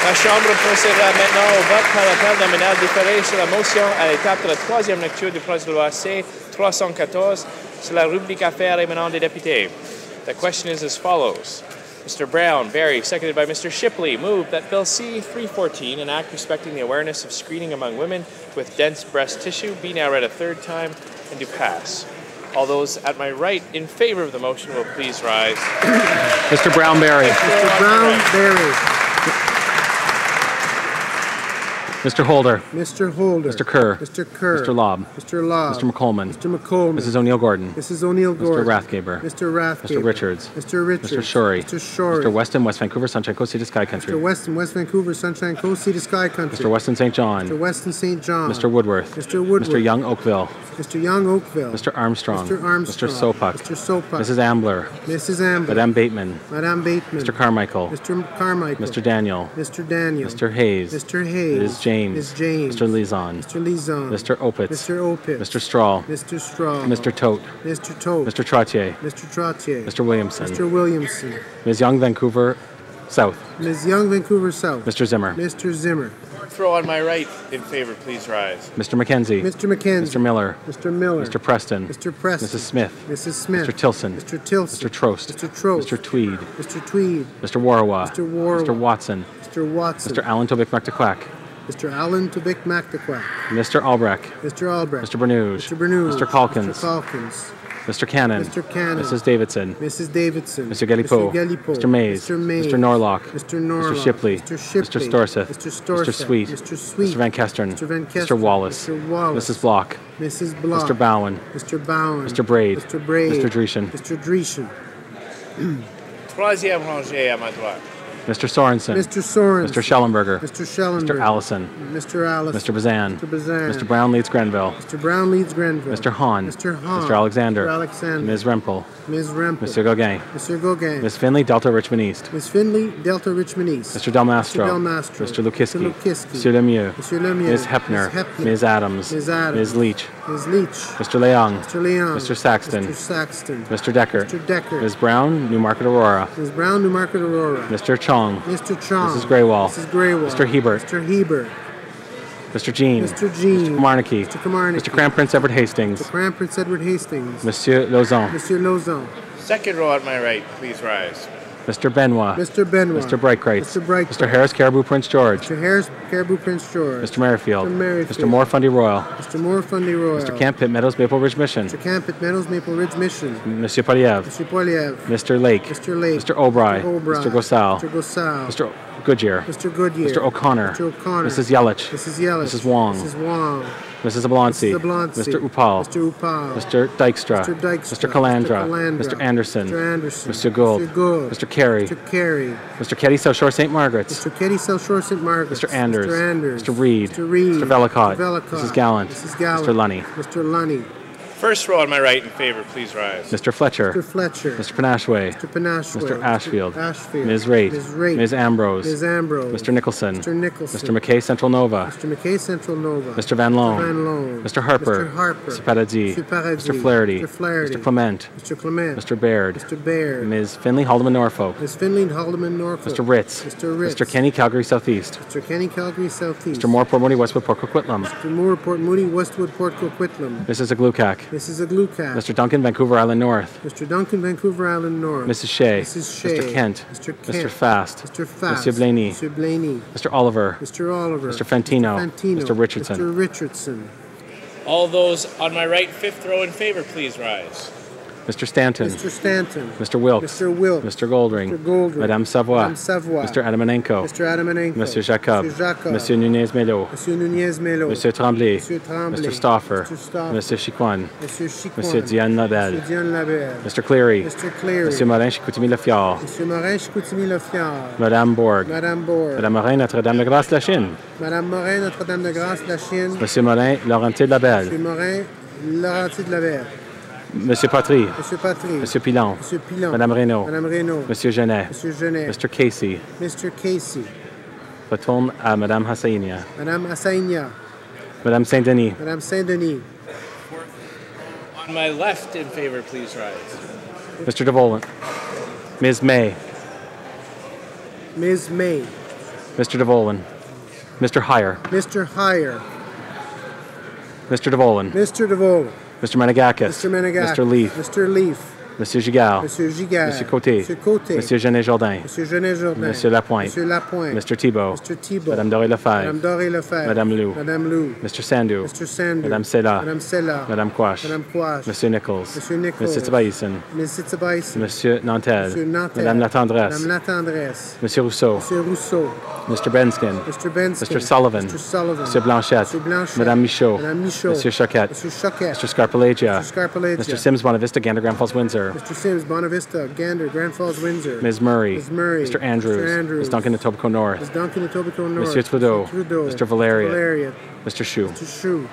La Chambre procédera maintenant au vote par appel nominal différé sur la motion à l'étape de la troisième lecture du projet de loi C-314 sur la rubrique affaires émanant des députés. The question is as follows. Mr. Brown, Barry, seconded by Mr. Shipley, moved that Bill C-314, an act respecting the awareness of screening among women with dense breast tissue, be now read a third time and to pass. All those at my right in favor of the motion will please rise. Mr. Brown, Barry. Mr. Brown, Barry. Mr. Holder. Mr. Holder. Mr. Kerr. Mr. Kerr. Mr. Lobb. Mr. Lobb. Mr. McColeman. Mr. McColeman. Mrs. O'Neill-Gordon. Mrs. O'Neill-Gordon. Mr. Rathgaber. Mr. Rathgaber. Mr. Richards. Mr. Richards. Mr. Shorey. Mr. Shorey. Mr. Weston, West Vancouver, Sunshine Coast, Sea to Sky Country. Mr. Weston, West Vancouver, Sunshine Coast, Sea to Sky Country. Mr. Weston, St. John. Mr. Weston, St. John. Mr. Woodworth. Mr. Woodworth. Mr. Young, Oakville. Mr. Young, Oakville. Mr. Armstrong. Mr. Armstrong. Mr. Sopuck. Mr. Sopuck. Mrs. Ambler. Mrs. Ambler. Madame Bateman. Madame Bateman. Mr. Carmichael. Mr. Carmichael. Mr. Daniel. Mr. Daniel. Mr. Hayes. Mr. Hayes. Ms. James. Ms. James. Mr. Lizon. Mr. Lizon. Mr. Opitz. Mr. Opitz. Mr. Straw. Mr. Straw. Mr. Tote. Mr. Tote. Mr. Trottier. Mr. Trottier. Mr. Williamson. Mr. Williamson. Ms. Young, Vancouver South. Ms. Young, Vancouver South. Mr. Zimmer. Mr. Zimmer. Throw on my right in favor, please rise. Mr. McKenzie. Mr. McKenzie. Mr. Miller. Mr. Miller. Mr. Preston. Mr. Preston. Mrs. Smith. Mrs. Smith. Mr. Tilson. Mr. Tilson. Mr. Trost. Mr. Trost. Mr. Tweed. Mr. Tweed. Mr. Warwa. Mr. Warwa. Mr. Watson. Mr. Watson. Mr. Allen Tobic McTaquack. Mr. Allen Tobic McTaquack. Mr. Albrecht. Mr. Albrecht. Mr. Bernuge. Mr. Bernuge. Mr. Calkins. Mr. Calkins. Mr. Cannon. Mr. Cannon. Mrs. Davidson. Mrs. Davidson. Mr. Galipeau. Mr. Galipeau. Mr. Mays. Mr. Mays. Mr. Norlock. Mr. Norlock. Mr. Shipley. Mr. Shipley. Mr. Storseth. Mr. Storseth. Mr. Sweet. Mr. Sweet. Mr. Van Kestern. Mr. Van Kestern. Mr. Wallace. Mr. Wallace. Mrs. Block. Mrs. Block. Mr. Bowen. Mr. Bowen. Mr. Braid. Mr. Braid. Mr. Dreeshen. Mr. Dreeshen. Troisième rangée à ma droite. Mr. Sorensen. Mr. Sorensen. Mr. Schellenberger. Mr. Schellenberger. Mr. Allison. Mr. Allison. Mr. Bazan. Mr. Bazan. Mr. Brown leads Grenville. Mr. Brown leads Grenville. Mr. Hahn. Mr. Hahn. Mr. Alexander. Mr. Alexander. Ms. Rempel. Ms. Rempel. Mr. Gauguin. Mr. Gauguin. Ms. Finley, Delta Richmond East. Ms. Finley, Delta Richmond East. Mr. Del Mastro. Mr. Del Mastro. Mr. Lukiski. Mr. Lukiski. Monsieur Lemieux. Mr. Lemieux. Ms. Hepner. Ms. Hepner. Ms. Adams. Ms. Adams. Ms. Leach. Ms. Leach. Mr. Leong. Mr. Leon. Mr. Saxton. Mr. Saxton. Mr. Decker. Mr. Decker. Ms. Brown, Newmarket Aurora. Ms. Brown, Newmarket Aurora. Mr. Chong. Mr. Chong. Mrs. Greywall. Mrs. Greywall. Mr. Hebert. Mr. Hebert. Mr. Jean. Mr. Jean. Mr. Kamarnicki. Mr. Kamarnicki. Mr. Crown Prince Edward Hastings. Mr. Crown Prince Edward Hastings. Monsieur Lauzon. Monsieur Lauzon. Second row at my right, please rise. Mr. Benoit. Mr. Benoit. Mr. Breitkreitz. Mr. Breitkreitz. Mr. Harris Caribou Prince George. Mr. Harris Caribou Prince George. Mr. Merrifield. Mr. Merrifield. Mr. Moore Fundy Royal. Mr. Moore Fundy Royal. Mr. Camp Pitt Meadows Maple Ridge Mission. Mr. Camp at Meadows Maple Ridge Mission. Monsieur Poliev. Mr. Poliev. Mr. Lake. Mr. Lake. Mr. O'Bry. Mr. O'Bry. Mr. Gosal. Mr. Gosal. Mr. Goodyear. Mr. Goodyear. Mr. O'Connor. Mr. O'Connor. Mrs. Yelich. Mrs. Yelich. Mrs. Wong. Mrs. Wong. Mrs. Ablonsi. Mrs. Ablonsi. Mr. Upal. Mr. Upal. Mr. Dykstra. Mr. Dykstra. Mr. Calandra. Mr. Calandra. Mr. Anderson. Mr. Anderson. Mr. Gould. Mr. Gould. Mr. Carey. Mr. Carey. Mr. Keddy South Shore St. Margaret's. Mr. Keddy South Shore St. Margaret's. Mr. Anders. Mr. Anders. Mr. Reed. Mr. Reed. Mr. Vellicott. Mr. Vellicott. Mrs. Gallant. Mrs. Gallant. Mr. Lunny. Mr. Lunny. First row on my right in favor, please rise. Mr. Fletcher. Mr. Fletcher. Mr. Panashway. Mr. Panashway. Mr. Ashfield. Ashfield. Ms. Raitt. Ms. Raitt. Ms. Ambrose. Ms. Ambrose. Mr. Nicholson. Mr. Nicholson. Mr. McKay Central Nova. Mr. McKay Central Nova. Mr. Van Loan. Mr. Van Loan. Mr. Harper. Mr. Harper. Mr. Paradis. Mr. Paradis. Mr. Flaherty. Mr. Flaherty. Mr. Clement. Mr. Clement. Mr. Baird. Mr. Baird. Ms. Finley Haldeman Norfolk. Ms. Finley Haldeman Norfolk. Mr. Ritz. Mr. Ritz. Mr. Kenny Calgary Southeast. Mr. Kenny Calgary Southeast. Mr. Moore Port Moody Westwood Port Coquitlam. Mr. Moore Port Moody Westwood Port Coquitlam. Mrs. Aglukak. Mrs. Aglukak. Mr. Duncan Vancouver Island North. Mr. Duncan Vancouver Island North. Mrs. Shea. Mrs. Shea. Mr. Kent. Mr. Kent. Mr. Fast. Mr. Fast. Monsieur Blaney. Mr. Blaney. Mr. Oliver. Mr. Oliver. Mr. Fantino. Mr. Fantino. Mr. Richardson. Mr. Richardson. All those on my right, fifth row in favor, please rise. Mr. Stanton. Mr. Stanton. Mr. Wilkes. Mr. Wilkes. Mr. Goldring. Mr. Goldring. Madame Savoie. Madame Savoie. Mr. Adamanenko. Mr. Adamanenko. Monsieur Jacob. Monsieur Jacob. Monsieur Nunez-Melo. Monsieur Nunez-Melo. Monsieur Tremblay. Monsieur Tremblay. Mr. Stauffer. Mr. Stauffer. Monsieur Chiquan. Monsieur Chiquan. Monsieur Diane Labelle. Monsieur Diane Labelle. Mr. Cleary. Mr. Cleary. Monsieur Morin Chicoutimi-Lefiard. Monsieur Morin Chicoutimi-Lefiard. Madame Borg. Madame Borg. Madame Morin Notre-Dame-de-Grâce-La Chine. Madame Morin Notre-Dame-de-Grâce-La Chine. Monsieur Morin Laurenté de Labelle. Monsieur Morin Laurentier de Labelle. Monsieur Patry. Monsieur Patry. Monsieur Pilon. Monsieur Pilon. Madame Reynaud. Madame Reynaud. Monsieur Genet. Monsieur Genet. Mr. Casey. Mr. Casey. Retourne à Madame Hassainia. Madame Assaïnia. Madame Saint-Denis. Madame Saint-Denis. On my left in favor, please rise. Mr. DeVolant. Ms. May. Ms. May. Mr. DeVolen. Mr. Heyer. Mr. Heyer. Mr. DeVolen. Mr. DeVolen. Mr. Menegakis. Mr. Menegakis. Mr. Leaf. Mr. Leaf. Monsieur Gigard. Monsieur Gigard. Monsieur Côté. Monsieur Côté. Monsieur Genet-Jourdain. Monsieur Genet-Jourdain. Monsieur Lapointe. Monsieur Lapointe. Mr. Thibault. Mr. Thibault. Madame Doré-Lefebvre. Madame Doré-Lefebvre. Madame Lou. Madame Lou. Mr. Sandhu. Mr. Sandhu. Madame Sella. Madame Sella. Madame Quash. Madame Quash. Monsieur Nichols. Monsieur Nichols. Monsieur Tibaïsen. Monsieur Tibaïsen. Monsieur Nantel. Monsieur Nantel. Madame Latendresse. Madame Latendresse. Monsieur Rousseau. Monsieur Rousseau. Mr. Benskin. Mr. Benskin. Mr. Sullivan. Mr. Sullivan. Monsieur Blanchette. Monsieur Blanchette. Madame Michaud. Madame Michaud. Monsieur Choquette. Monsieur Choquette. Mr. Scarpelagia. Mr. Scarpelagia. Mr. Sims Bonavista, Gander, Grand Falls, Windsor. Mr. Sims, Bonavista, Gander, Grand Falls, Windsor. Ms. Murray. Ms. Murray. Mr. Andrews. Mr. Andrews. Ms. Duncan, Etobicoke North. Ms. Duncan, Etobicoke North. Monsieur Trudeau. Mr. Trudeau. Mr. Valerian. Valerian. Mr. Chou. Mr. Chou.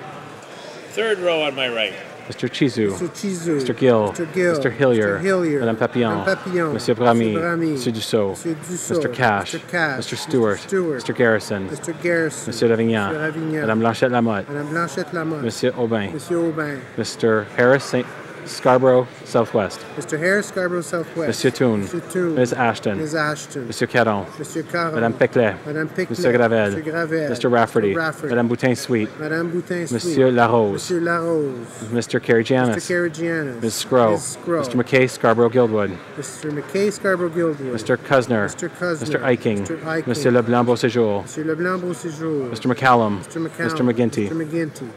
Third row on my right. Mr. Chizu. Mr. Chizu. Mr. Gill. Mr. Gill. Mr. Hillier. Mr. Hillier. Madame Papillon. Madame Papillon. Monsieur Bramy. Monsieur Bramy. Monsieur Dussault. Monsieur Dussault. Mr. Cash. Mr. Cash. Mr. Stewart. Mr. Stewart. Mr. Garrison. Mr. Garrison. Monsieur Ravignan. Monsieur Ravignan. Madame Blanchette Lamotte. Madame Blanchette Lamotte. Monsieur Aubin. Monsieur Aubin. Mr. Harris, Scarborough, Southwest. Mr. Harris, Scarborough, Southwest. Monsieur Toon. Monsieur Toon. Ms. Ashton. Ms. Ashton. Monsieur Caron. Monsieur Caron. Madame Peclet. Madame Piclet. Monsieur Gravel. Monsieur Gravel. Mr. Rafferty. Mr. Rafferty. Madame Boutin-Sweet. Madame Boutin-Sweet. Monsieur Larose. Monsieur Larose. Mr. Karagianis. Mr. Karagianis. Ms. Scrow. Ms. Scrow. Mr. McKay, Scarborough, Guildwood. Mr. McKay, Scarborough, Guildwood. Mr. Cusner. Mr. Cusner. Mr. Eiking. Mr. Eiking. Monsieur Leblanc Beauséjour. Monsieur Leblanc Beauséjour. Mr. McCallum. Mr. McCallum. Mr. McGinty. Mr. McGinty.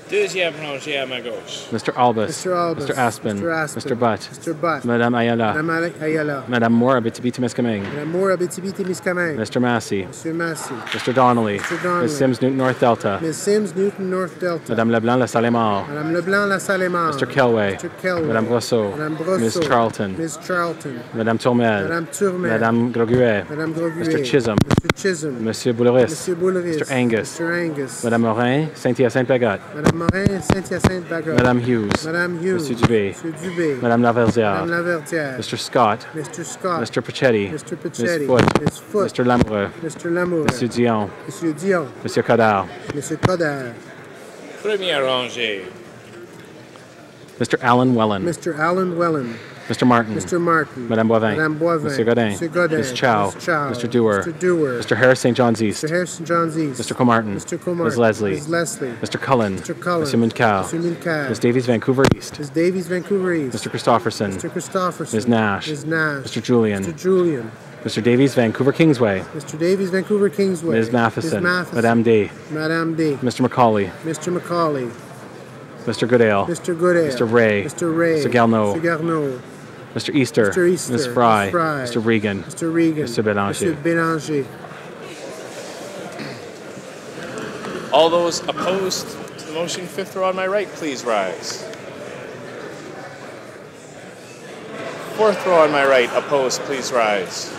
Deuxième rangée à ma gauche. Mr. Albus. Mr. Albus. Mr. Aspen. Mr. Aspen. Mr. Butt. Mr. Butt. Madame Ayala. Madame Ayala. Madame Moore, Abitibi-Témiscamingue. Madame Moore, Abitibi-Témiscamingue. Mr. Massey. Monsieur Massey. Mr. Donnelly. Mr. Donnelly. Ms. Sims, Newton North Delta. Ms. Sims, Newton North Delta. Madame Leblanc, La Salle-et-Mort. Madame Leblanc, La Salle-et-Mort. Mr. Kelway. Mr. Kelway. Madame Brosseau. Madame Brosseau. Ms. Charlton. Ms. Charlton. Madame Tourmel. Madame Tourmel. Madame Groguet. Madame Groguet. Mr. Chisholm. Mr. Chisholm. Monsieur Bouleris. Monsieur Bouleris. Mr. Angus. Mr. Angus. Madame Morin, Saint-Hyacinthe-Bagotte. Madame Morin, Saint-Hyacinthe-Bagotte. Madame Hughes. Madame Hughes. Monsieur Dubé. Monsieur Dubé. Madame Laverdière. Madame Laverdière. Mr. Scott. Mr. Scott. Mr. Pachetti. Mr. Ms. Pachetti. Foote. Ms. Foote. Mr. Lamoureux. Mr. Lamoureux. Monsieur Dion. Monsieur Dion. Monsieur Codard. Monsieur Codard. Première rangée. Mr. Alan Welland. Mr. Alan Welland. Mr. Martin. Mr. Martin. Madame Boivin. Madame Boivin. Monsieur Godin. Monsieur Godin. Ms. Chow. Ms. Chow. Mr. Dewar. Mr. Dewar. Mr. Harris St. John's East. Mr. Harrison John's East. Mr. Comartin. Mr. Comartin. Ms. Leslie. Ms. Leslie. Mr. Cullen. Mr. Cullen. Monsieur Muncal. Mr. Muncal. Ms. Davies, Vancouver East. Ms. Davies, Vancouver East. Mr. Christopherson. Mr. Christopherson. Ms. Nash. Ms. Nash. Mr. Julian. Mr. Julian. Mr. Davies, Vancouver Kingsway. Mr. Davies, Vancouver Kingsway. Ms. Matheson. Ms. Matheson. Madame Day. Madame D. Mr. Macaulay. Mr. Macaulay. Mr. Goodale. Mr. Goodale. Mr. Ray. Mr. Ray. Mr. Garneau. Mr. Garneau. Mr. Easter. Mr. Easter. Ms. Fry. Ms. Fry. Mr. Regan. Mr. Regan. Mr. Bélanger. Monsieur Bélanger. All those opposed to the motion, fifth row on my right, please rise. Fourth row on my right, opposed, please rise.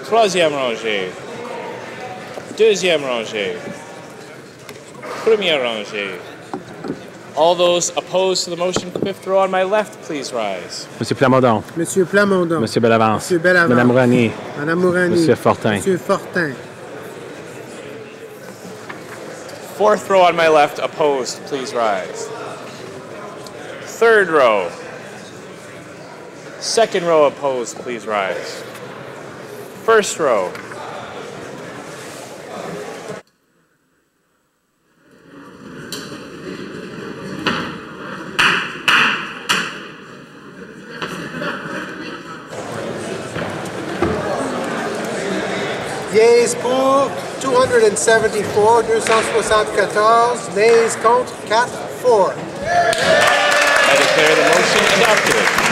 Troisième rangée. Deuxième rangée. Première rangée. All those opposed to the motion, fifth row on my left, please rise. Monsieur Plamondon. Monsieur Plamondon. Monsieur Bellavance. Monsieur Bellavance. Madame Renier. Madame Mourani. Monsieur Fortin. Monsieur Fortin. Fourth row on my left, opposed, please rise. Third row. Second row opposed, please rise. First row. Yeas pour 274, 274. Nays contre 4, 4. I declare the motion adopted.